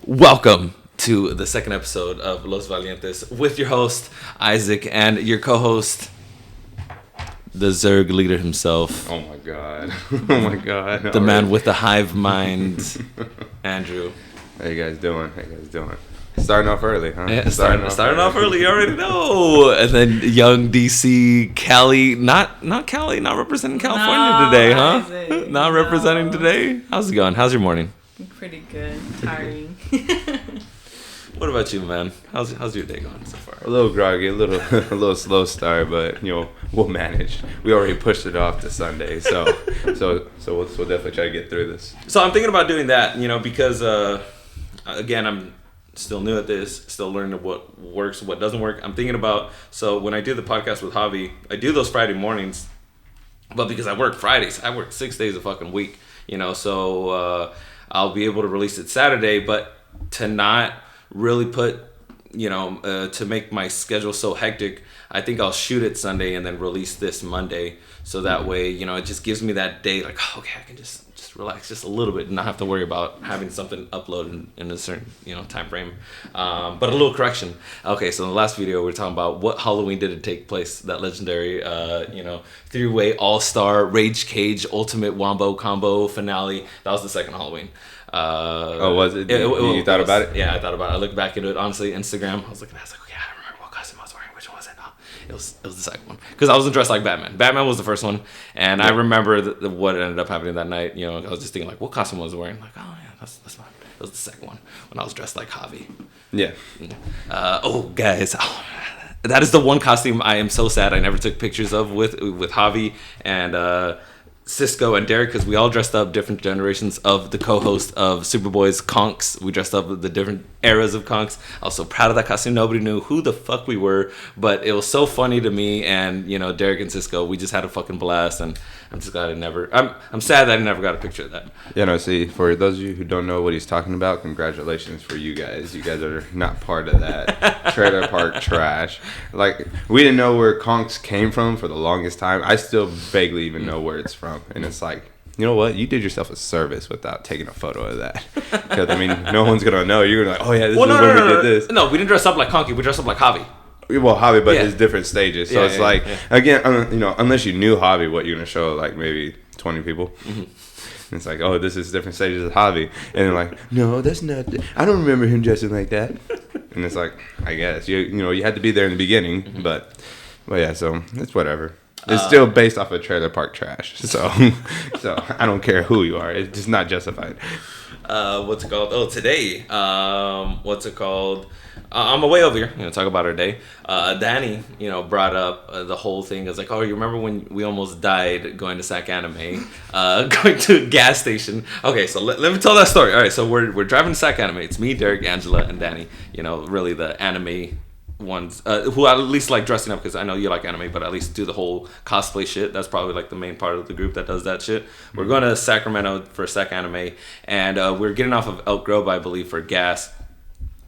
Welcome to the second episode of Los Valientes with your host, Isaac, and your co-host, the Zerg leader himself. Oh my god. Oh my god. The man with the hive mind, Andrew. How you guys doing? Starting off early, huh? Yeah, starting off early, you already know. And then young DC, Cali, not representing California today, huh? Isaac, not representing today. How's it going? How's your morning? Pretty good. Tiring. What about you, man? How's your day going so far? A little groggy, a little slow start, but we'll manage. We already pushed it off to Sunday, so we'll definitely try to get through this. So I'm thinking about doing that, because again, I'm still new at this, still learning what works, what doesn't work. I'm thinking about, so when I do the podcast with Javi, I do those Friday mornings, but because I work Fridays, I work 6 days a fucking week, so I'll be able to release it Saturday, but to not really put, to make my schedule so hectic, I think I'll shoot it Sunday and then release this Monday. So that way, it just gives me that day, like, okay, I can just relax just a little bit and not have to worry about having something uploaded in a certain, time frame. But a little correction. Okay, so in the last video, we were talking about what Halloween did it take place, that legendary, three-way all-star Rage Cage Ultimate Wombo Combo finale. That was the second Halloween. Was it? You thought about it? Yeah, I thought about it. I looked back into it, honestly, Instagram. I was looking at it, I was like, okay, I don't remember what costume I was wearing. Which one was it? No, it was the second one. Because I wasn't dressed like Batman. Batman was the first one. And I remember what ended up happening that night. I was just thinking, like, what costume was I wearing? Like, oh, yeah, that's fine. It was the second one when I was dressed like Javi. Yeah. Guys. That is the one costume I am so sad I never took pictures of with Javi and Cisco and Derek, because we all dressed up different generations of the co-host of Superboy's Conks. We dressed up with the different eras of Conks. I was so proud of that costume. Nobody knew who the fuck we were, but it was so funny to me. And Derek and Cisco, we just had a fucking blast. And I'm just glad I'm sad that I never got a picture of that. See, for those of you who don't know what he's talking about, congratulations for you guys. You guys are not part of that trailer park trash. Like, we didn't know where Conks came from for the longest time. I still vaguely even know where it's from. And it's like, you know what? You did yourself a service without taking a photo of that. Because, no one's going to know. You're going to like, oh, yeah, this is when we did this. No, we didn't dress up like Conky. We dressed up like Javi. Well, Javi, but it's different stages. So again, unless you knew Javi, what you're going to show, like, maybe 20 people. Mm-hmm. And it's like, oh, this is different stages of Javi. And they're like, no, that's not, I don't remember him dressing like that. And it's like, I guess, you had to be there in the beginning. Mm-hmm. But yeah, so it's whatever. It's still based off of trailer park trash. So I don't care who you are. It's just not justified. What's it called? Oh, today. What's it called? On my way over here, talk about our day. Danny, brought up the whole thing. I was like, oh, you remember when we almost died going to Sacanime, going to a gas station? Okay, so let me tell that story. All right, so we're driving to Sacanime. It's me, Derek, Angela, and Danny. Really the anime ones who at least like dressing up, because I know you like anime, but at least do the whole cosplay shit. That's probably like the main part of the group that does that shit. We're going to Sacramento for Sacanime, and we're getting off of Elk Grove, I believe, for gas,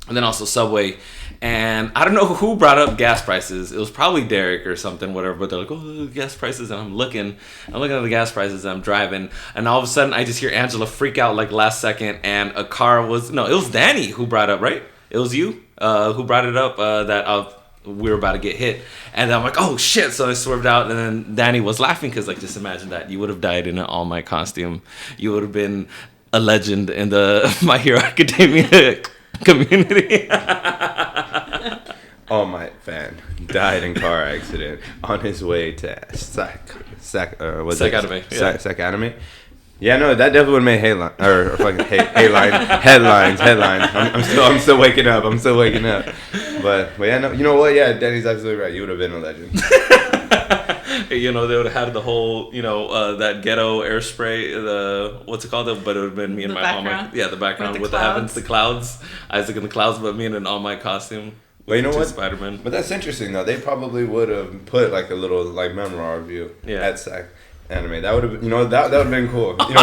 and then also Subway. And I don't know who brought up gas prices. It was probably Derek or something, whatever. But they're like, oh, gas prices, and I'm looking at the gas prices, and I'm driving, and all of a sudden I just hear Angela freak out like last second, and it was Danny who brought up, right? It was you who brought it up that we were about to get hit. And I'm like, oh, shit. So I swerved out. And then Danny was laughing because, like, just imagine that. You would have died in an All Might costume. You would have been a legend in the My Hero Academia community. All Might fan died in car accident on his way to Sacanime. Sacanime. Yeah, no, that definitely would have made headlines. I'm still waking up. But yeah, no, you know what? Yeah, Danny's absolutely right. You would have been a legend. They would have had the whole, that ghetto air spray, what's it called? But it would have been me and my All Might. Yeah, the background with the heavens, the clouds, Isaac in the clouds, but me in an All Might costume. Well, you know what? Spider-Man. But that's interesting though. They probably would have put like a little like memoir review at SAC. anime. That would have, that would have been cool. Because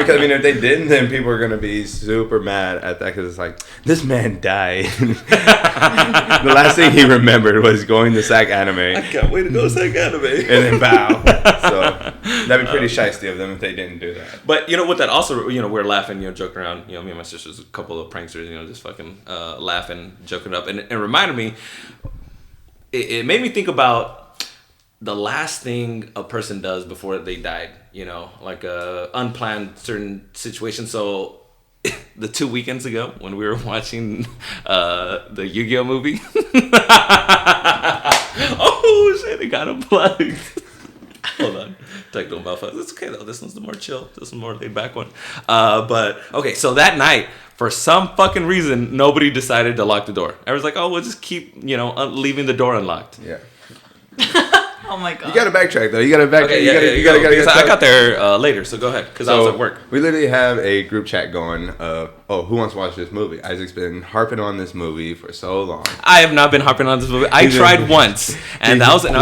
I mean, if they didn't, then people are gonna be super mad at that because it's like this man died. The last thing he remembered was going to Sacanime. I can't wait to go to Sacanime. And then bow. So that'd be pretty shiesty of them if they didn't do that. But you know what? That also, we're laughing, joking around. Me and my sisters, a couple of pranksters, just fucking laughing, joking up, and it reminded me. It made me think about the last thing a person does before they died, like a unplanned certain situation. So the 2 weekends ago when we were watching the Yu-Gi-Oh movie. Oh shit, it got unplugged. Hold on. Technical malfunction. It's okay though. This one's the more chill. This one's more laid back one. But okay, so that night, for some fucking reason, nobody decided to lock the door. Everyone's like, oh, we'll just keep, leaving the door unlocked. Yeah. Oh my god. You gotta backtrack though. You gotta backtrack. Okay, you gotta. I got there later, so go ahead, because I was at work. We literally have a group chat going. Who wants to watch this movie? Isaac's been harping on this movie for so long. I have not been harping on this movie. I tried once, and that was no.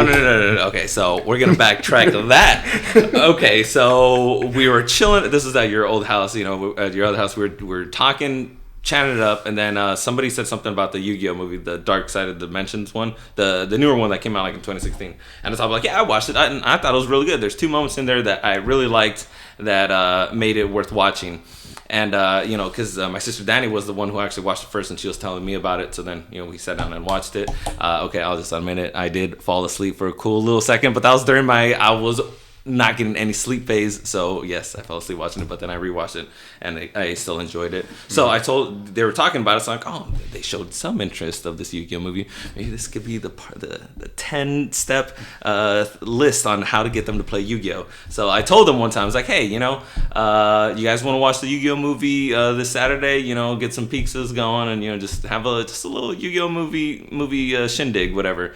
Okay, so we're gonna backtrack that. Okay, so we were chilling. This is at your old house. At your other house, we were talking. Chatted it up, and then somebody said something about the Yu-Gi-Oh movie, the Dark Side of Dimensions one, the newer one that came out like in 2016. And I was like, yeah, I watched it, and I thought it was really good. There's 2 moments in there that I really liked that made it worth watching. And because my sister Danny was the one who actually watched it first, and she was telling me about it. So then we sat down and watched it. Okay, I'll just admit it, I did fall asleep for a cool little second, but that was during I was not getting any sleep phase, so yes, I fell asleep watching it, but then I rewatched it and I still enjoyed it. So they were talking about it, so I'm like, oh, they showed some interest of this Yu-Gi-Oh movie. Maybe this could be the 10-step list on how to get them to play Yu-Gi-Oh. So I told them one time, I was like, hey, you guys want to watch the Yu-Gi-Oh movie this Saturday? Get some pizzas going and just have a little Yu-Gi-Oh movie shindig, whatever.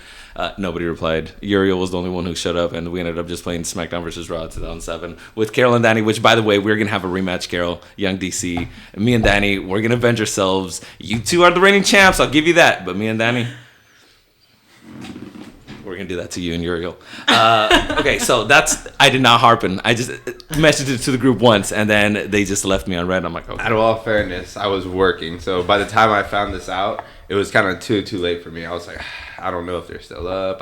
Nobody replied. Uriel was the only one who showed up, and we ended up just playing SmackDown vs. Raw 2007 with Carol and Danny, which, by the way, we're going to have a rematch, Carol, Young DC. And me and Danny, we're going to avenge ourselves. You two are the reigning champs, I'll give you that. But me and Danny, we're going to do that to you and Uriel. Okay, so I did not harpen. I just messaged it to the group once, and then they just left me on red. I'm like, okay. Out of all fairness, I was working. So by the time I found this out, it was kind of too late for me. I was like, I don't know if they're still up.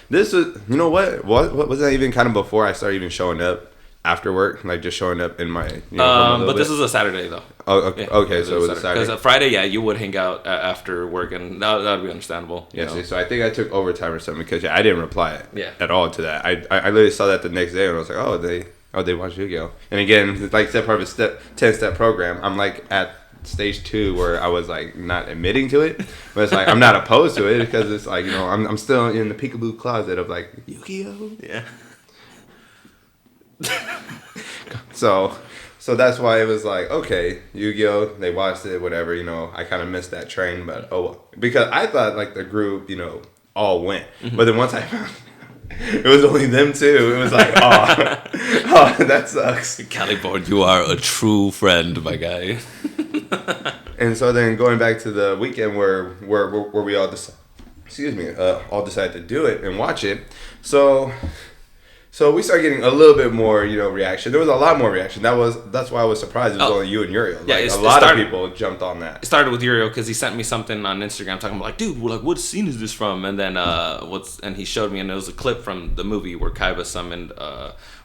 This was, what was that even kind of before I started even showing up after work? Like just showing up in my, but this is a Saturday though. Oh, okay. Yeah, Okay, so it was a Saturday. Because Friday, yeah, you would hang out after work, and that would be understandable. Yeah, see, so I think I took overtime or something because I didn't reply at all to that. I literally saw that the next day and I was like, they watched Yu-Gi-Oh. And again, like step part of a 10-step program, I'm like at stage 2 where I was like not admitting to it, but it's like I'm not opposed to it because it's like I'm still in the peekaboo closet of like Yu-Gi-Oh. Yeah. So that's why it was like, okay, Yu-Gi-Oh, they watched it, whatever, I kind of missed that train, but because I thought like the group, all went, but then once I found it was only them two, it was like, oh, that sucks. Caliborn, you are a true friend, my guy. And so then going back to the weekend where we all all decided to do it and watch it, so we started getting a little bit more, reaction. There was a lot more reaction. That's why I was surprised it was only you and Uriel. Like, a lot of people jumped on that. It started with Uriel because he sent me something on Instagram talking about like, dude, what scene is this from? And then and he showed me, and it was a clip from the movie where Kaiba summoned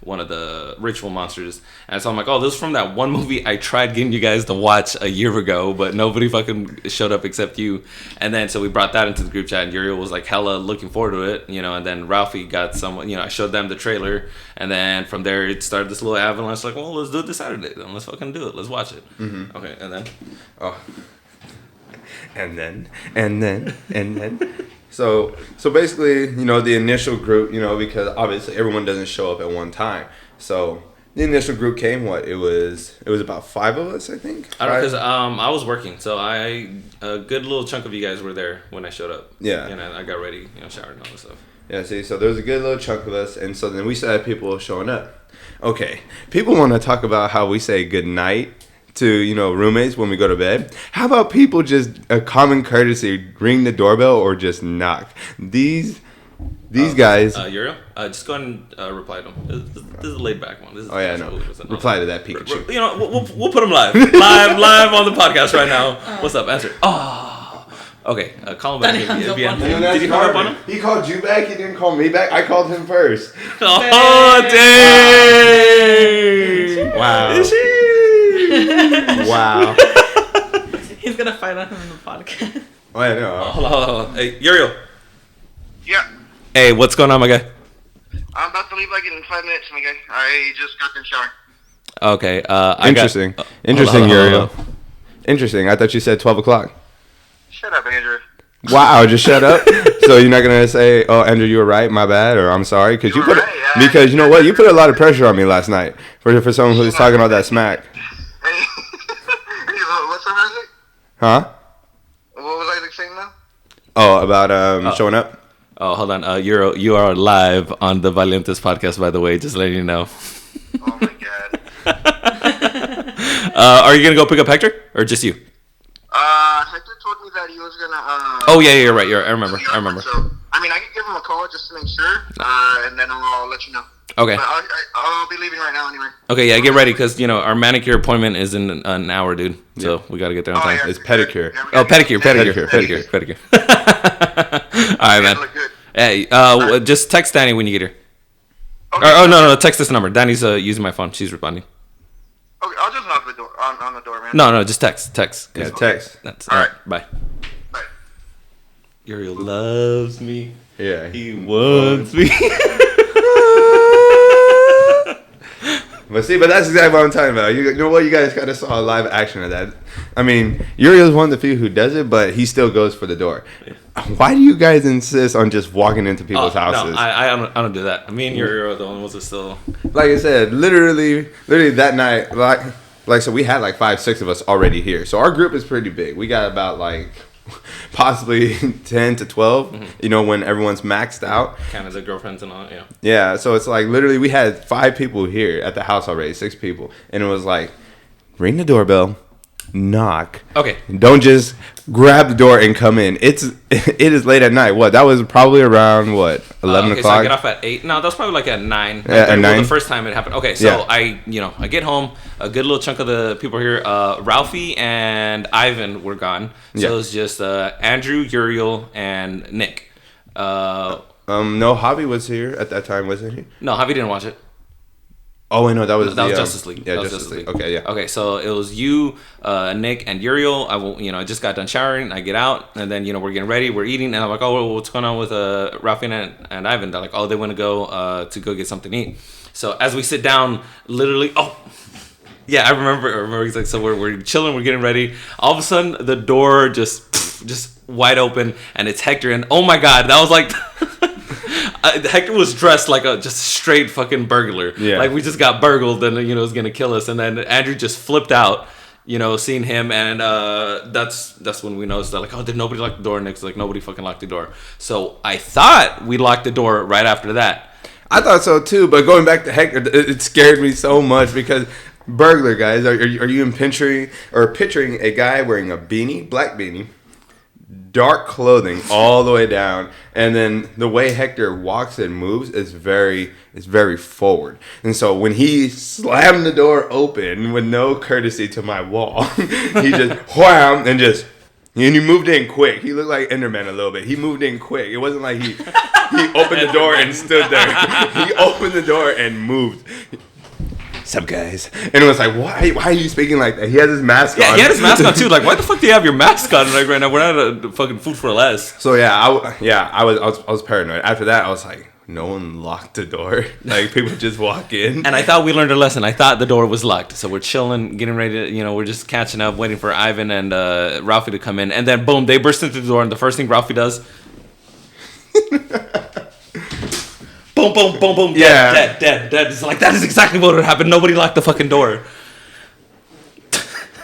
one of the ritual monsters. And so I'm like, oh, this is from that one movie I tried getting you guys to watch a year ago, but nobody fucking showed up except you. And then so we brought that into the group chat, and Uriel was like hella looking forward to it, and then Ralphie got someone, I showed them the trailer, and then from there it started this little avalanche like, well, let's do it this Saturday then, let's fucking do it, let's watch it. Mm-hmm. Okay, and then and then so basically, the initial group, because obviously everyone doesn't show up at one time, so the initial group came. It was about 5 of us, I think. I don't know, because I was working, so a good little chunk of you guys were there when I showed up. Yeah, and I got ready, showered and all this stuff. Yeah, see, so there was a good little chunk of us, and so then we started people showing up. Okay, people want to talk about how we say good night to, roommates when we go to bed. How about people just, a common courtesy, ring the doorbell or just knock? These These guys. Uriel, just go ahead and reply to him. This is a laid back one. This is Reply to that Pikachu. You know, we'll put him live on the podcast right now. What's up? Answer. Oh, okay. Call him back. Did you hang up on him? He called you back. He didn't call me back. I called him first. Oh, dang! Wow. Wow. He's gonna fight on him in the podcast. Oh, I know. Hold on. Hey, Uriel. Yeah. Hey, what's going on, my guy? I'm about to leave like in 5 minutes, my guy. I just got in the shower. Okay. Interesting. Uriel. Interesting. I thought you said 12 o'clock. Shut up, Andrew. Wow, just shut up. So you're not gonna say, "Oh, Andrew, you were right. My bad," or "I'm sorry," because you know what, you put a lot of pressure on me last night for someone who's talking all that smack. Hey, what's up, Isaac? Huh? What was Isaac saying now? Oh, about showing up. Oh, hold on. You are live on the Valientes podcast, by the way. Just letting you know. Oh my god. Are you gonna go pick up Hector or just you? Hector told me that he was gonna. Oh yeah, you're right. I remember. So, I mean, I can give him a call just to make sure, and then I'll let you know. Okay. But I'll be leaving right now anyway. Okay, yeah, get ready because our manicure appointment is in an hour, dude. So we gotta get there on time. It's pedicure. Oh, pedicure. All right, man. Hey, just text Danny when you get here. Okay. No, text this number. Danny's using my phone. She's responding. Okay, I'll just knock the door on the door, man. No, just text. Yeah, text. That's all right. Bye. Uriel loves me. Yeah. He wants me. But that's exactly what I'm talking about. You know what? You guys kind of saw a live action of that. I mean, Uriel's one of the few who does it, but he still goes for the door. Why do you guys insist on just walking into people's houses? No, I don't do that. Me and Uriel are the only ones that still. Like I said, literally that night, so we had like 5-6 of us already here. So our group is pretty big. We got about like possibly 10 to 12, when everyone's maxed out. Kind of the girlfriends and all, yeah. Yeah, so it's like literally we had 5 people here at the house already, 6 people. And it was like, ring the doorbell, knock. Okay. Don't just grab the door and come in. It is late at night. What? That was probably around, 11 o'clock? So I get off at 8. No, that's probably like at 9. Yeah, at 9. The first time it happened. Okay, so I get home. A good little chunk of the people here, Ralphie and Ivan were gone. So it was just Andrew, Uriel, and Nick. No, Javi was here at that time, wasn't he? No, Javi didn't watch it. Oh, wait, no, that was Justice League. Yeah, Justice League. Okay, yeah. Okay, so it was you, Nick, and Uriel. I just got done showering. I get out, and then we're getting ready. We're eating, and I'm like, oh, what's going on with Ralphie and Ivan? They're like, oh, they want to go get something to eat. So as we sit down, literally, yeah, I remember. He's like, so we're chilling, we're getting ready. All of a sudden, the door just wide open, and it's Hector. And oh my god, that was like. Hector was dressed like a just straight fucking burglar. Yeah. Like we just got burgled and it was gonna kill us. And then Andrew just flipped out, seeing him, and that's when we noticed that, like, oh, did nobody lock the door? Nick's like, nobody fucking locked the door. So I thought we locked the door right after that. I thought so too, but going back to Hector, it scared me so much because burglar guys, are you picturing a guy wearing a beanie, black beanie, dark clothing all the way down, and then the way Hector walks and moves is very forward. And so when he slammed the door open with no courtesy to my wall, he just wham and he moved in quick. He looked like Enderman a little bit. He moved in quick. It wasn't like he opened the door and stood there. He opened the door and moved. Sup, guys? And it was like, why are you speaking like that? He has his mask on. Yeah, he had his mask on too. Like, why the fuck do you have your mask on like right now? We're not fucking food for less. So I was paranoid. After that, I was like, no one locked the door. Like, people just walk in. And I thought we learned a lesson. I thought the door was locked. So we're chilling, getting ready to, we're just catching up, waiting for Ivan and Ralphie to come in. And then boom, they burst into the door, and the first thing Ralphie does. Boom, boom, boom, boom, dead. It's like, that is exactly what would happen. Nobody locked the fucking door.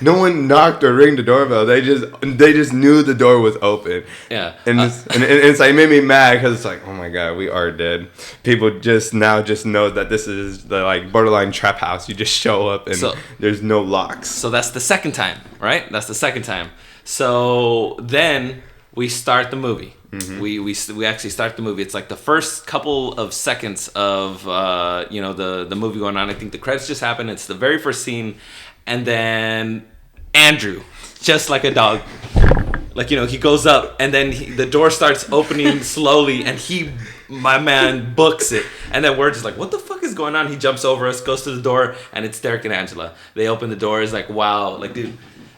No one knocked or ringed the doorbell. They just knew the door was open. Yeah. And it's like, it made me mad because it's like, oh my god, we are dead. People just know that this is the like borderline trap house. You just show up and there's no locks. So that's the second time, right? That's the second time. So then we start the movie. we actually start the movie. It's like the first couple of seconds of the movie going on. I think the credits just happen. It's the very first scene, and then Andrew, just like a dog, like he goes up, and then the door starts opening slowly, and my man books it, and then we're just like, what the fuck is going on? He jumps over us, goes to the door, and it's Derek and Angela. They open the door. It's like, wow, like, dude.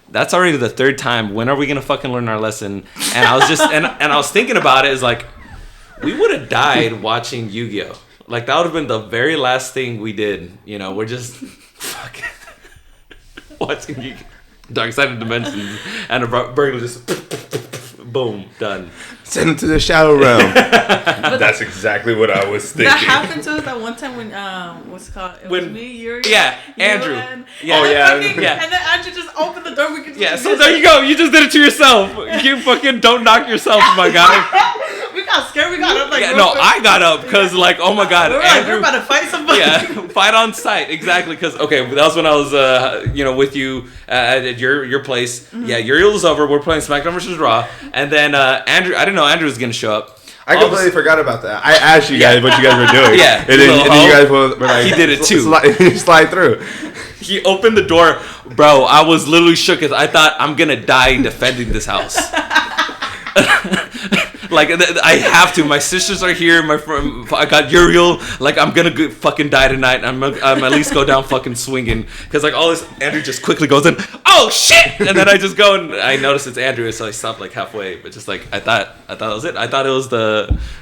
That's already the third time. When are we gonna fucking learn our lesson? And I was just and I was thinking about it. Is like, we would have died watching Yu-Gi-Oh. Like that would have been the very last thing we did. We're just fucking watching Yu-Gi-Oh. Dark Side of Dimensions, and a burglar just boom, done. Send him to the shadow realm. That's exactly what I was thinking. That happened to us that one time when what's it called? It was me, Yuri. Yeah, Andrew. And yeah. And then Andrew just opened the door. We could just so there you go. You just did it to yourself. You fucking don't knock yourself, my guy. We got scared. We got up like. I got up because like, oh my god, Andrew, we're about to fight somebody. Yeah, fight on sight, exactly. Because that was when I was with you at your place. Mm-hmm. Yeah, Uriel was over. We're playing SmackDown vs. Raw, and then Andrew. I didn't know Andrew was gonna show up. I completely forgot about that. I asked you guys what you guys were doing. Yeah, and then you guys were like, he did it too. Slide through. He opened the door, bro. I was literally shook because I thought I'm gonna die defending this house. Like I have to. My sisters are here. I got Uriel. Like I'm gonna fucking die tonight. I'm at least go down fucking swinging because like all this. Andrew just quickly goes in. Oh shit! And then I just go and I notice it's Andrew, so I stopped like halfway. But just like I thought that was it. I thought it was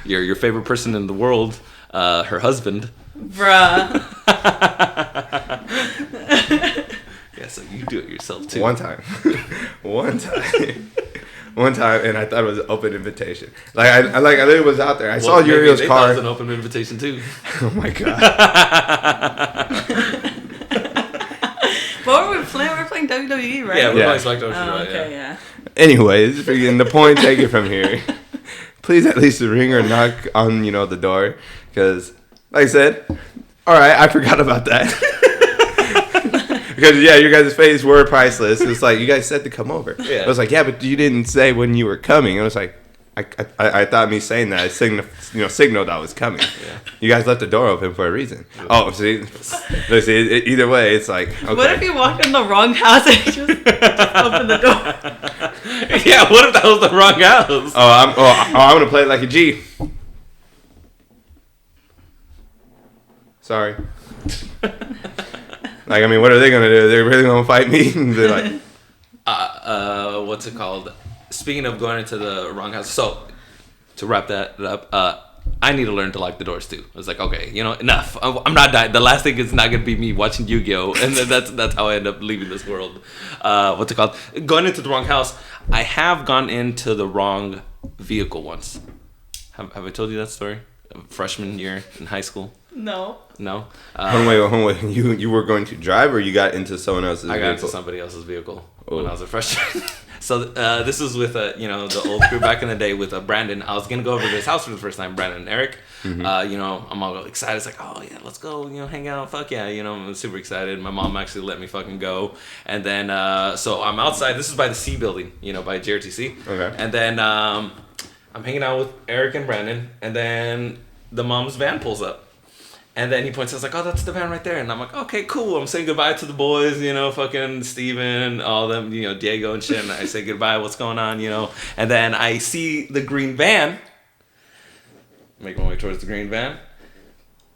your favorite person in the world, her husband. Bruh. Yeah, so you do it yourself too. One time. One time, and I thought it was an open invitation. Like I literally was out there. I saw Uriel's car. It was an open invitation too. Oh my god. What were we playing? We were playing WWE, right? Yeah, we were playing SmackDown. Oh, okay, yeah. Anyways, the point taken from here. Please at least ring or knock on the door, because like I said, all right, I forgot about that. Because your guys' faces were priceless. It's like you guys said to come over. Yeah. I was like, yeah, but you didn't say when you were coming. I was like, I thought me saying that signaled I was coming. Yeah. You guys left the door open for a reason. Oh, see, either way, it's like, okay. What if you walked in the wrong house and you just opened the door? Yeah, what if that was the wrong house? I'm gonna play it like a G. Sorry. Like, I mean, what are they gonna do? They're really gonna fight me? They're like, what's it called? Speaking of going into the wrong house, so to wrap that up, I need to learn to lock the doors too. I was like, okay, enough. I'm not dying. The last thing is not gonna be me watching Yu-Gi-Oh, and then that's how I end up leaving this world. What's it called? Going into the wrong house. I have gone into the wrong vehicle once. Have I told you that story? Freshman year in high school. No. Wait. You were going to drive, or you got into someone else's vehicle? I got into somebody else's vehicle when I was a freshman. So this was with the old crew back in the day with Brandon. I was gonna go over to his house for the first time, Brandon and Eric. Mm-hmm. I'm all excited. It's like, oh yeah, let's go. Hang out. Fuck yeah. I'm super excited. My mom actually let me fucking go. And then so I'm outside. This is by the C building. By JRTC. Okay. And then I'm hanging out with Eric and Brandon. And then the mom's van pulls up. And then he points out, like, oh, that's the van right there. And I'm like, okay, cool. I'm saying goodbye to the boys, fucking Steven, all them, Diego and shit. And I say goodbye, what's going on, And then I see the green van. Make my way towards the green van.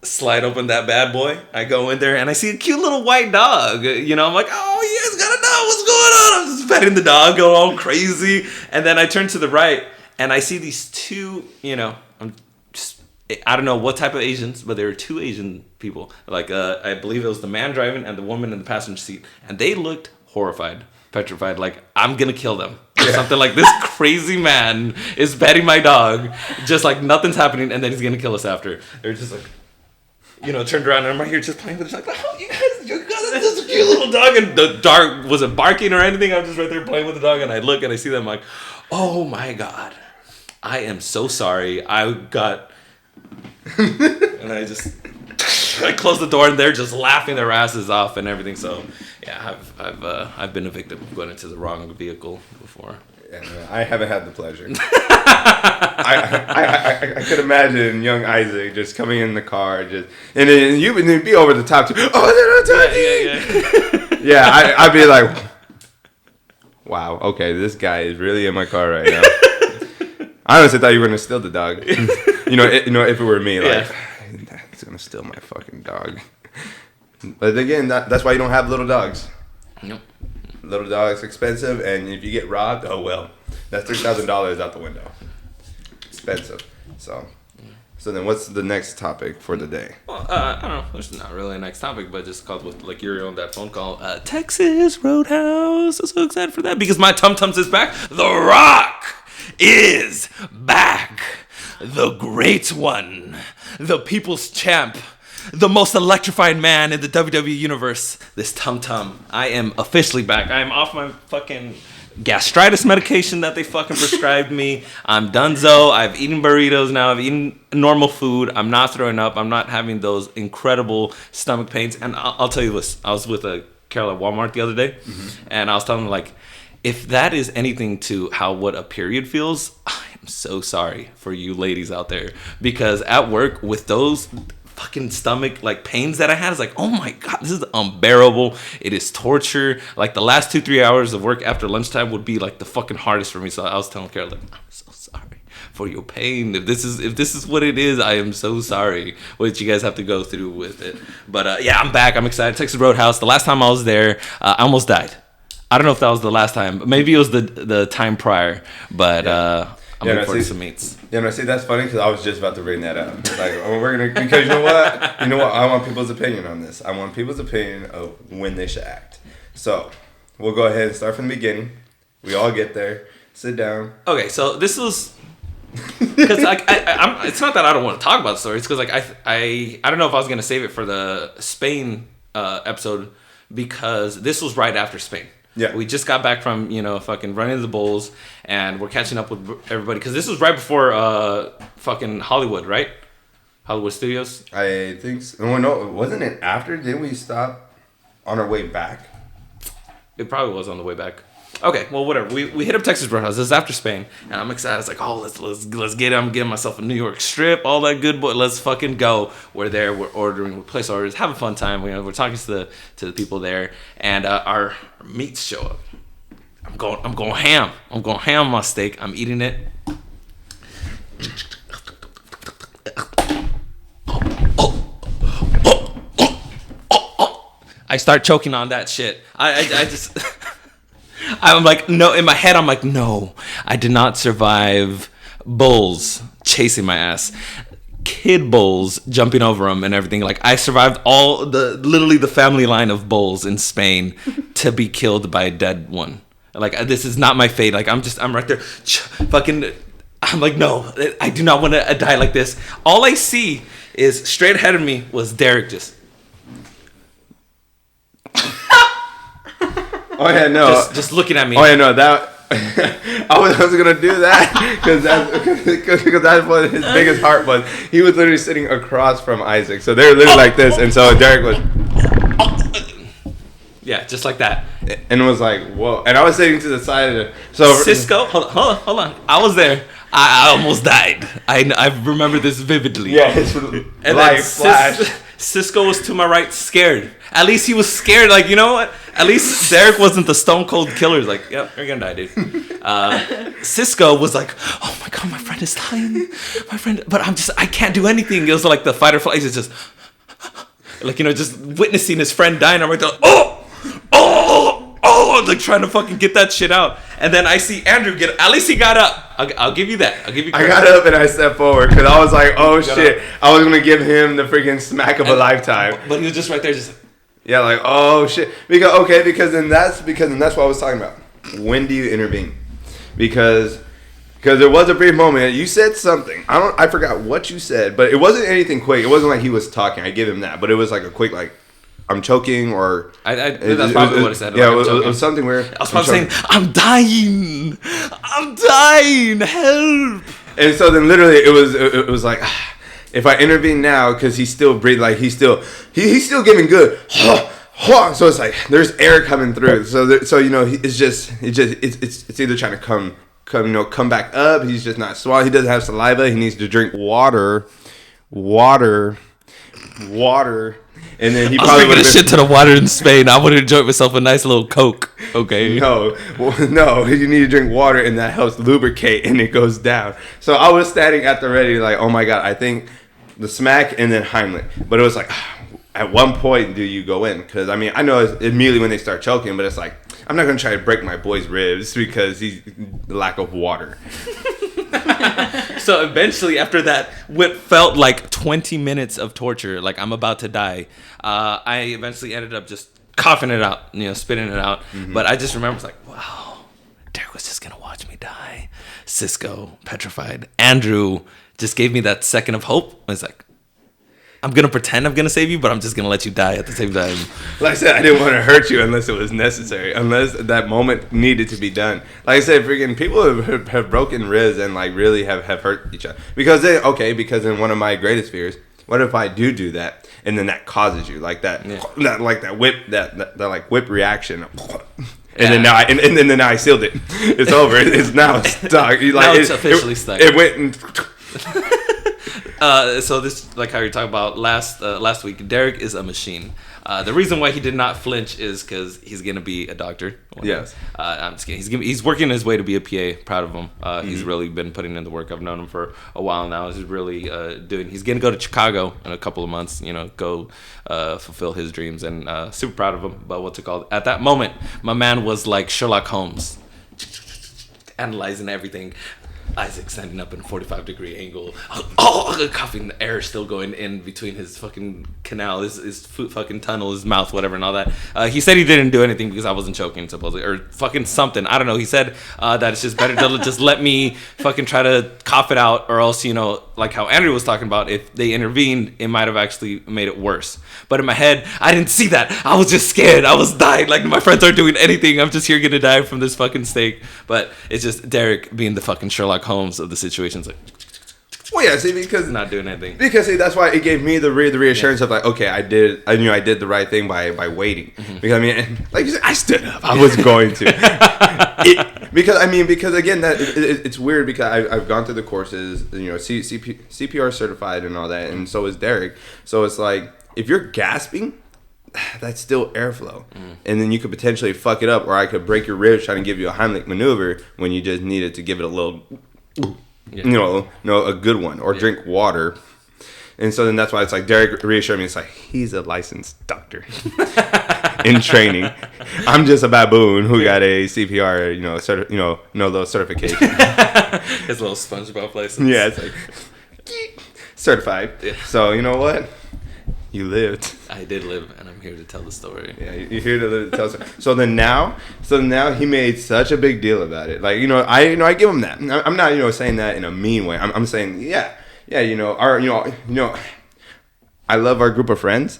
Slide open that bad boy. I go in there and I see a cute little white dog. I'm like, oh, you guys gotta know what's going on. I'm just petting the dog, going all crazy. And then I turn to the right and I see these two, I don't know what type of Asians, but there were two Asian people. Like, I believe it was the man driving and the woman in the passenger seat. And they looked horrified, petrified, like, I'm going to kill them. Or something like, this crazy man is petting my dog, just like nothing's happening, and then he's going to kill us after. They're just like, turned around, and I'm right here just playing with it. Like, oh, you guys, this is a cute little dog. And the dog wasn't barking or anything. I'm just right there playing with the dog, and I look and I see them like, oh my God, I am so sorry. I got... and I just I close the door and they're just laughing their asses off and everything. So yeah, I've been a victim of going into the wrong vehicle before. Yeah, I haven't had the pleasure. I could imagine young Isaac just coming in the car, and then you would be over the top too. Oh, yeah. Yeah, I'd be like, wow, okay, this guy is really in my car right now. I honestly thought you were gonna steal the dog. you know, if it were me, like, he's gonna steal my fucking dog. But again, that's why you don't have little dogs. Nope. Little dog's expensive, and if you get robbed, oh well, that's $3,000 out the window. Expensive. So then what's the next topic for the day? Well, I don't know. There's not really a next topic, but just called with like you're on that phone call. Texas Roadhouse. I'm so excited for that because my Tum Tums is back. The Rock is back. The great one, the people's champ. The most electrifying man in the WWE universe, this Tum Tum. I am officially back. I am off my fucking gastritis medication that they fucking prescribed me. I'm donezo. I've eaten burritos now. I've eaten normal food. I'm not throwing up. I'm not having those incredible stomach pains. And I'll tell you this. I was with a Carol at Walmart the other day, and I was telling them, like, if that is anything to what a period feels, I am so sorry for you ladies out there. Because at work, with those fucking stomach like pains that I had, is like, oh my god, this is unbearable. It is torture. Like the last 2-3 hours of work after lunchtime would be like the fucking hardest for me. So I was telling Carol, like, I'm so sorry for your pain. If this is what it is, I am so sorry what you guys have to go through with it. But yeah, I'm back. I'm excited. Texas Roadhouse. The last time I was there, I almost died. I don't know if that was the last time. Maybe it was the time prior. But I'm looking forward to some meats. Yeah, no, see, that's funny because I was just about to bring that up. It's like, because you know what? I want people's opinion on this. I want people's opinion of when they should act. So, we'll go ahead and start from the beginning. We all get there, sit down. Okay, so this was because like it's not that I don't want to talk about the story. It's because like I don't know if I was gonna save it for the Spain episode because this was right after Spain. Yeah. We just got back from, fucking running the Bulls, and we're catching up with everybody. Because this was right before fucking Hollywood, right? Hollywood Studios? I think so. No, wasn't it after? Didn't we stop on our way back? It probably was on the way back. Okay, well, whatever. We hit up Texas Roadhouse. This is after Spain, and I'm excited. It's like, oh, let's get it. I'm getting myself a New York strip, all that good boy. Let's fucking go. We're there. We're ordering. We place orders. Have a fun time. We're talking to the people there, and our meats show up. I'm going ham. I'm going ham on my steak. I'm eating it. I start choking on that shit. I just. I'm like, no, in my head, I'm like, no, I did not survive bulls chasing my ass. Kid bulls jumping over them and everything. Like, I survived literally the family line of bulls in Spain to be killed by a dead one. Like, this is not my fate. Like, I'm right there. I'm like, no, I do not want to die like this. All I see is straight ahead of me was Derek just. Oh yeah, no. Just looking at me. Oh yeah, no. That I was gonna do that because that's what his biggest heart was. He was literally sitting across from Isaac, so they were literally like this, and so Derek was. Yeah, just like that. And it was like, whoa. And I was sitting to the side of it. So Cisco, hold on. I was there. I almost died. I remember this vividly. Yeah, his light flashed. Cisco was to my right, scared. At least he was scared. Like, you know what? At least Derek wasn't the stone cold killer. He's like, yep, you're gonna die, dude. Cisco was like, oh my god, my friend is dying. My friend, but I can't do anything. It was like the fight or flight. He's just, like, just witnessing his friend dying. I'm right there, like trying to fucking get that shit out. And then I see Andrew at least he got up. I'll give you that. I'll give you credit. I got up and I stepped forward because I was like, oh shit. I was going to give him the freaking smack of a lifetime. But he was just right there just. Yeah, like, oh shit. Because then that's what I was talking about. When do you intervene? Because there was a brief moment. You said something. I forgot what you said, but it wasn't anything quick. It wasn't like he was talking. I give him that. But it was like a quick, like, I'm choking, or that's probably what I said. Yeah, it was something weird. I was probably saying, I'm dying, help. And so then literally it was like, if I intervene now, because he's still breathing, like he's still giving good. So it's like there's air coming through. So you know, it's either trying to come back up. He's just not swallowing. He doesn't have saliva. He needs to drink water. And then he probably would have shit to the water in Spain. I would have enjoyed myself a nice little Coke. Okay. No. You need to drink water, and that helps lubricate, and it goes down. So I was standing at the ready, like, oh my god, I think the smack and then Heimlich. But it was like, at one point do you go in? Because I mean, I know it's immediately when they start choking, but it's like, I'm not gonna try to break my boy's ribs because he's lack of water. So eventually, after that, what felt like 20 minutes of torture, like I'm about to die, I eventually ended up just coughing it out, spitting it out. Mm-hmm. But I just remember, it's like, wow, Derek was just gonna watch me die. Cisco, petrified. Andrew just gave me that second of hope. It's like, I'm going to pretend I'm going to save you, but I'm just going to let you die at the same time. Like I said, I didn't want to hurt you unless it was necessary, unless that moment needed to be done. Like I said, freaking people have broken ribs and like really have hurt each other. Because in one of my greatest fears, what if I do that and then that causes you like that, that whip reaction. And then now I sealed it. It's over. It's now stuck. Now it's officially stuck. It went and... So this, like how you're talking about last week, Derek is a machine. The reason why he did not flinch is because he's gonna be a doctor. Yes. I'm just kidding. He's working his way to be a PA. Proud of him. He's really been putting in the work. I've known him for a while now. He's really He's gonna go to Chicago in a couple of months. Go fulfill his dreams, and super proud of him. But what's it called? At that moment, my man was like Sherlock Holmes, analyzing everything. Isaac standing up in a 45-degree angle. Coughing, the air still going in between his fucking canal, his fucking tunnel, his mouth, whatever, and all that. He said he didn't do anything because I wasn't choking, supposedly, or fucking something. I don't know. He said that it's just better to just let me fucking try to cough it out, or else, like how Andrew was talking about, if they intervened, it might have actually made it worse. But in my head, I didn't see that. I was just scared. I was dying. Like, my friends aren't doing anything. I'm just here gonna die from this fucking steak. But it's just Derek being the fucking Sherlock Holmes of the situation. It's like, well, yeah, see, because not doing anything. Because see, that's why it gave me the reassurance of like, okay, I knew I did the right thing by waiting. Mm-hmm. Because I mean, like you said, I stood up. I was going to. Because again, it's weird because I've gone through the courses, CPR certified and all that, and so is Derek. So it's like, if you're gasping, that's still airflow, and then you could potentially fuck it up, or I could break your ribs trying to give you a Heimlich maneuver when you just needed to give it a little, a good one, or drink water. And so then that's why it's like Derek reassured me. It's like, he's a licensed doctor in training. I'm just a baboon who got a CPR, little certification. His little SpongeBob license. Yeah, it's like certified. Yeah. So you know what? You lived. I did live, and I'm here to tell the story. Yeah, you're here to tell the story. So now he made such a big deal about it. Like, I give him that. I'm not, saying that in a mean way. I'm saying, I love our group of friends,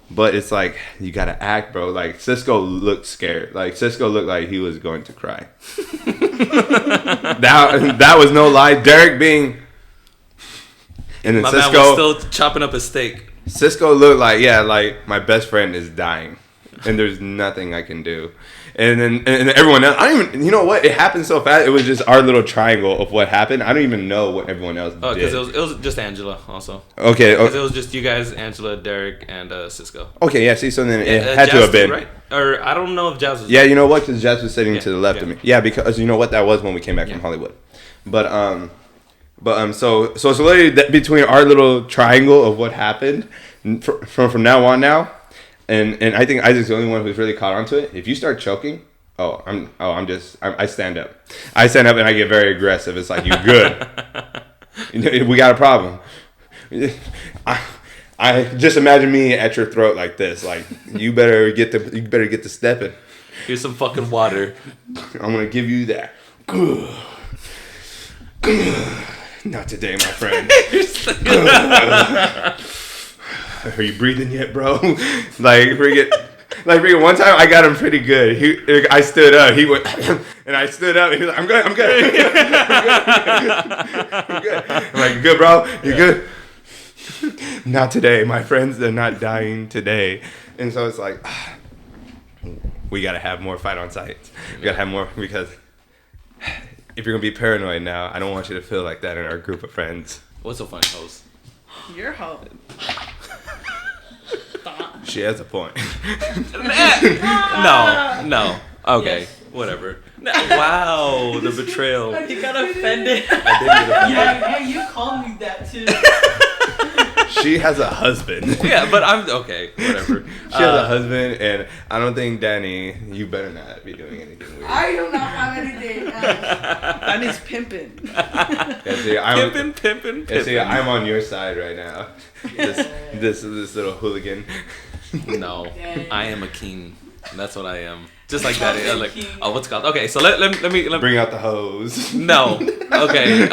but it's like, you gotta act, bro. Like, Cisco looked scared. Like, Cisco looked like he was going to cry. That was no lie. Derek being, and then my Cisco man was still chopping up his steak. Cisco looked like my best friend is dying, and there's nothing I can do. And then everyone else, I don't even, you know what? It happened so fast. It was just our little triangle of what happened. I don't even know what everyone else did. Oh, because it was just Angela also. Okay. Because it was just you guys, Angela, Derek, and Cisco. Okay, yeah. See, so then it had to have been. Right? Or I don't know if Jazz was. Yeah, you know what? Because Jazz was sitting to the left of me. Yeah, because you know what? That was when we came back from Hollywood. So it's literally between our little triangle of what happened from now on now, and I think Isaac's the only one who's really caught on to it. If you start choking, I stand up. I stand up and I get very aggressive. It's like, you good? We got a problem. I just imagine me at your throat like this. Like, you better get to stepping. Here's some fucking water. I'm gonna give you that. Not today, my friend. Are you breathing yet, bro? Like, one time I got him pretty good. I stood up. He went, and I stood up. And he was like, I'm good. I'm good. I'm like, you good, bro? You good? Not today. My friends, they're not dying today. And so it's like, we got to have more fight on sites. We got to have more, because if you're going to be paranoid now, I don't want you to feel like that in our group of friends. What's so funny, host? Your hoe. She has a point. No. Okay, Yes. whatever. Wow, the betrayal. You got offended. I did get offended. Yeah, hey, you called me that too. She has a husband. Yeah, but I'm okay. Whatever. She has a husband, and I don't think, Danny, you better not be doing anything weird. I do not have anything else. That is pimping. Yeah, see, Pimpin'. Yeah, see, I'm on your side right now. This little hooligan. No, I am a king. That's what I am. Just like that. Like, oh, what's it called? Okay, so let me Bring out the hose. No. Okay.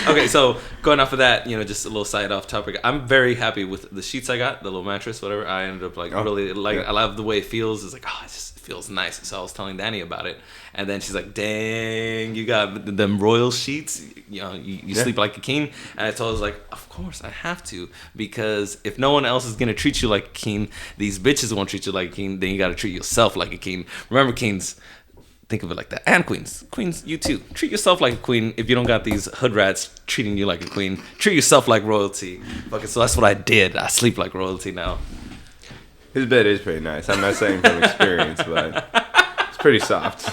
Okay, so going off of that, just a little side off topic. I'm very happy with the sheets I got, the little mattress, whatever. I ended up really like. Yeah. I love the way it feels. It's like, it just feels nice. So I was telling Danny about it, and then she's like, "Dang, you got them royal sheets. You sleep like a king." And I told her, like, "Of course I have to, because if no one else is gonna treat you like a king, these bitches won't treat you like a king. Then you gotta treat yourself like a king. Remember, kings." Think of it like that. And queens. Queens, you too. Treat yourself like a queen. If you don't got these hood rats treating you like a queen, treat yourself like royalty. Fucking, so that's what I did. I sleep like royalty now. His bed is pretty nice. I'm not saying from experience, but it's pretty soft.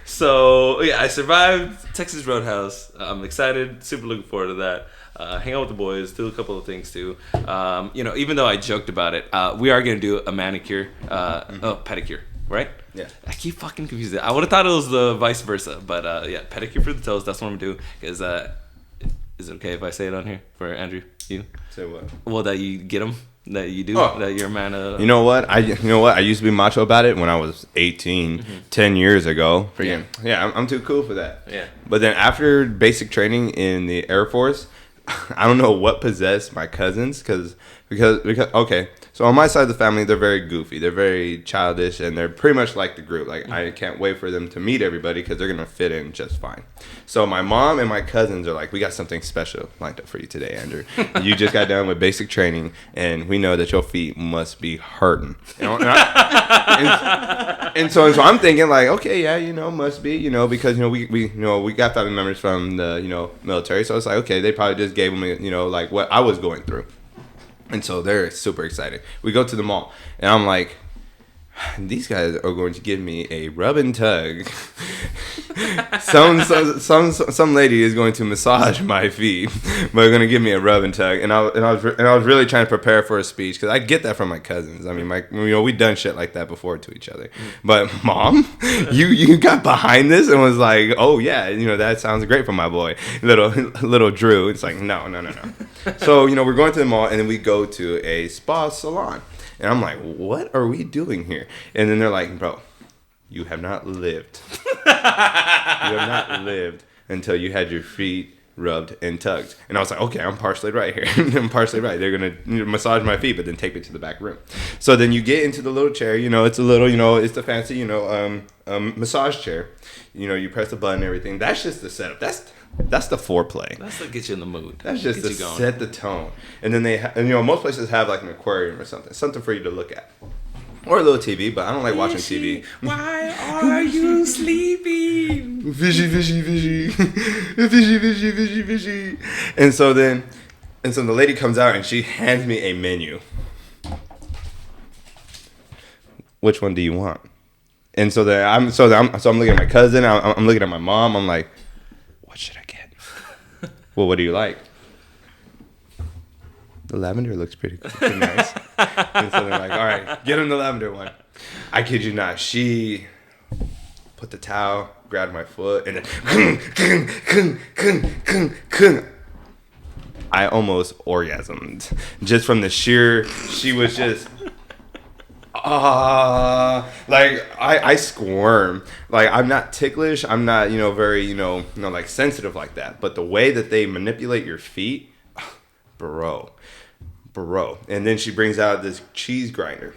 So, yeah, I survived Texas Roadhouse. I'm excited. Super looking forward to that. Hang out with the boys, do a couple of things too. Even though I joked about it, we are going to do a manicure, pedicure, right? Yeah. I keep fucking confused. I would have thought it was the vice versa, but yeah, pedicure for the toes, that's what I'm going to do. Is it okay if I say it on here for Andrew? You? Say what? Well, that you get them? That you do? That you're a man of... You know what? I used to be macho about it when I was 18, 10 years ago. Yeah, I'm too cool for that. Yeah. But then after basic training in the Air Force, I don't know what possessed my cousins because okay, so on my side of the family, they're very goofy, they're very childish, and they're pretty much like the group. Like, I can't wait for them to meet everybody because they're gonna fit in just fine. So my mom and my cousins are like, we got something special lined up for you today, Andrew. You just got done with basic training, and we know that your feet must be hurting. And so I'm thinking like, okay, yeah, must be, because we got family members from the military, so it's like, okay, they probably just gave them like what I was going through. And so they're super excited. We go to the mall, and I'm like, these guys are going to give me a rub and tug. Some lady is going to massage my feet, but they're going to give me a rub and tug. And I was really trying to prepare for a speech because I get that from my cousins. I mean, we done shit like that before to each other. But Mom, you got behind this and was like, oh yeah, that sounds great for my boy, little Drew. It's like no. So we're going to the mall, and then we go to a spa salon. And I'm like, what are we doing here? And then they're like, bro, you have not lived. You have not lived until you had your feet rubbed and tugged. And I was like, okay, I'm partially right here. I'm partially right. They're going to massage my feet, but then take me to the back room. So then you get into the little chair. It's a little, it's the fancy, massage chair. You press the button and everything. That's just the setup. That's the foreplay. That's to get you in the mood. That's just to set the tone. And then most places have like an aquarium or something for you to look at, or a little TV. But I don't like watching TV. Why are you sleeping? Fishy, fishy. And so the lady comes out and she hands me a menu. Which one do you want? And so I'm looking at my cousin. I'm looking at my mom. I'm like, what should I get? Well, what do you like? The lavender looks pretty nice. And so they're like, all right, get him the lavender one. I kid you not. She put the towel, grabbed my foot, and then I almost orgasmed. Just from the sheer, she was just... like I squirm. Like, I'm not ticklish. I'm not, very, like sensitive like that. But the way that they manipulate your feet, bro. And then she brings out this cheese grinder.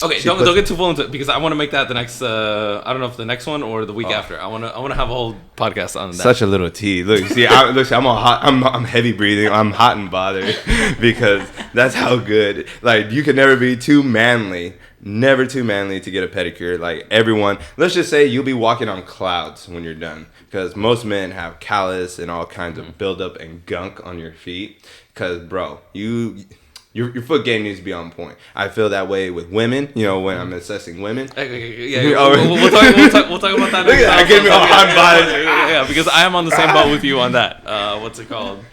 Okay, don't get too full into it because I want to make that the next. I don't know if the next one or the week after. I want to have a whole podcast on that. Such a little tea. Look, see, I'm heavy breathing. I'm hot and bothered because that's how good. Like you can never be too manly. Never too manly to get a pedicure. Like everyone, let's just say you'll be walking on clouds when you're done. Because most men have callus and all kinds of buildup and gunk on your feet. Because, bro, your foot game needs to be on point. I feel that way with women. You know, when I'm assessing women. Yeah, we'll talk about that. Look at that, give me a hot body. Yeah, because I am on the same boat with you on that. What's it called?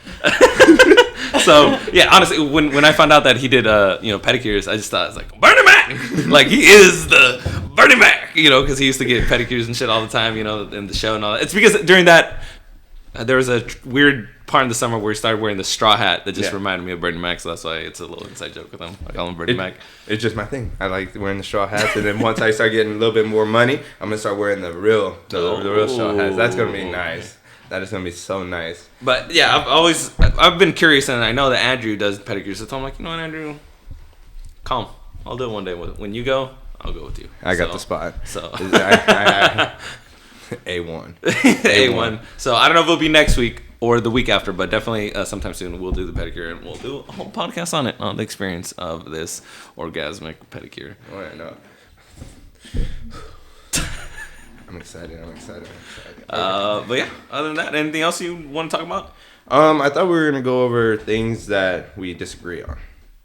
So yeah, honestly, when I found out that he did pedicures, I just thought it's like Bernie Mac, like he is the Bernie Mac, because he used to get pedicures and shit all the time, in the show and all that. It's because during that there was a weird part in the summer where he started wearing the straw hat that just reminded me of Bernie Mac, so that's why it's a little inside joke with him. I call him Bernie Mac. It's just my thing. I like wearing the straw hats, and then once I start getting a little bit more money, I'm gonna start wearing the real straw hats. That's gonna be nice. That is gonna be so nice. But yeah, I've been curious, and I know that Andrew does pedicures, so I'm like, what, Andrew, come, I'll do it one day. When you go, I'll go with you. I got the spot. So A1. A1. So I don't know if it'll be next week or the week after, but definitely sometime soon we'll do the pedicure and we'll do a whole podcast on it, on the experience of this orgasmic pedicure. Oh, yeah, no. I'm excited. But yeah, other than that, anything else you want to talk about? I thought we were gonna go over things that we disagree on.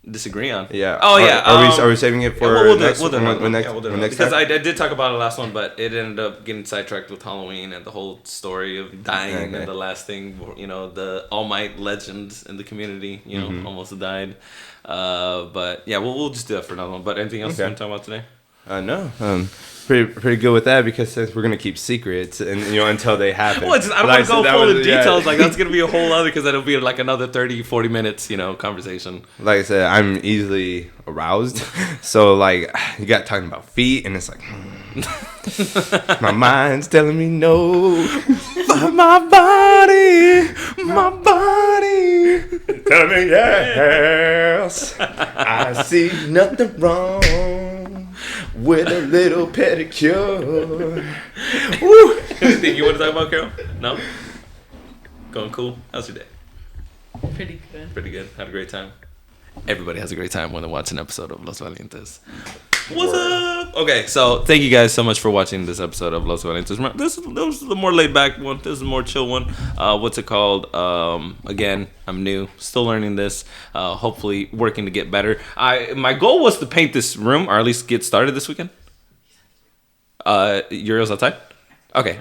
Disagree on? Yeah. Oh yeah. Are we saving it for next time? Because I did talk about it last one, but it ended up getting sidetracked with Halloween and the whole story of dying and the last thing, the All Might legend in the community, almost died. But yeah, we'll just do that for another one. But anything else you want to talk about today? No. Pretty good with that because since we're gonna keep secrets and until they happen. Well, I don't want to go full in details. Like that's gonna be a whole other because that'll be like another 30-40 minutes, conversation. Like I said, I'm easily aroused, so like you got talking about feet, and it's like my mind's telling me no, but my body telling me yes. I see nothing wrong with a little pedicure. Woo! Anything you want to talk about, Carol? No? Going cool? How's your day? Pretty good. Pretty good. Had a great time. Everybody has a great time when they watch an episode of Los Valientes. What's up? Okay, so thank you guys so much for watching this episode of Los Valientes. This was the more laid back one. This is a more chill one. What's it called? Again, I'm new, still learning this. Hopefully, working to get better. My goal was to paint this room, or at least get started this weekend. Uriel's outside. Okay,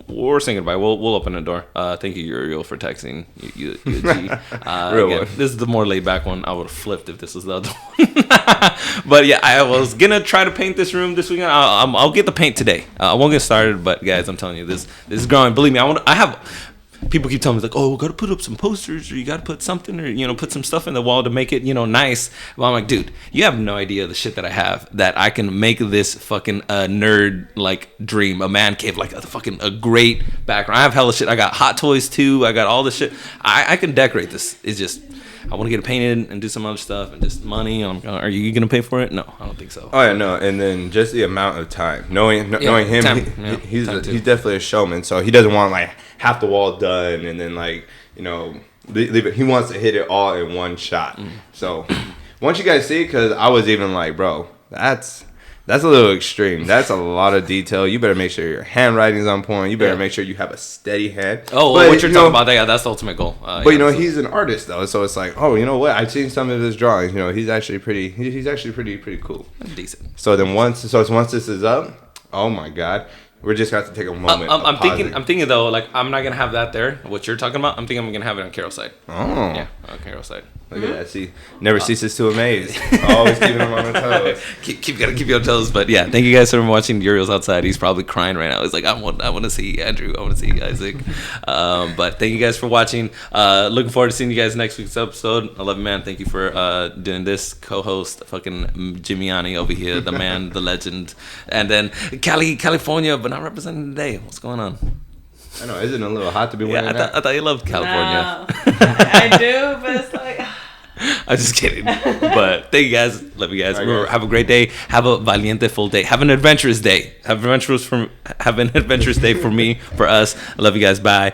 we're saying goodbye. We'll open the door. Thank you, Uriel, for texting. You Real again, one. this is the more laid back one. I would have flipped if this was the other one. But yeah, I was gonna try to paint this room this weekend. I'll get the paint today. I won't get started, but guys, I'm telling you, this is growing. Believe me, I have. People keep telling me like, oh, we gotta put up some posters, or you gotta put something, or put some stuff in the wall to make it, nice. Well, I'm like, dude, you have no idea the shit that I have that I can make this fucking nerd like dream, a man cave, like a great background. I have hella shit. I got hot toys too. I got all this shit. I can decorate this. It's just I want to get it painted and do some other stuff and just money. Are you gonna pay for it? No, I don't think so. Oh yeah, no. And then just the amount of time, knowing him, time. He's definitely a showman. So he doesn't want like half the wall done and then like leave it. He wants to hit it all in one shot. So once you guys see, because I was even like, bro, that's a little extreme. That's a lot of detail. You better make sure your handwriting's on point. You better make sure you have a steady hand. Oh, what you're talking about, that's the ultimate goal. But he's an artist though, so it's like, oh, you know what? I've seen some of his drawings. He's actually pretty. He's actually pretty cool. Decent. So then once this is up, oh my God. We're just going to have to take a moment. I'm thinking though, like I'm not gonna have that there. What you're talking about, I'm thinking I'm gonna have it on Carol's side. Oh, yeah, on Carol's side. Look at that. See, never ceases to amaze. Always keeping them on their toes. Gotta keep you on toes. But yeah, thank you guys for watching. Uriel's outside. He's probably crying right now. He's like, I want to see Andrew. I want to see Isaac. But thank you guys for watching. Looking forward to seeing you guys next week's episode. I love you, man. Thank you for doing this. Co-host, fucking Jimiani over here, the man, the legend, and then California, but not representing today. What's going on? I know, isn't it a little hot to be wearing that? I thought you loved California. No, I do, but it's like I'm just kidding. But thank you guys. Love you guys. Right, guys. Have a great day. Have a valiente full day. Have an adventurous day. Have an adventurous day for me, for us. I love you guys. Bye.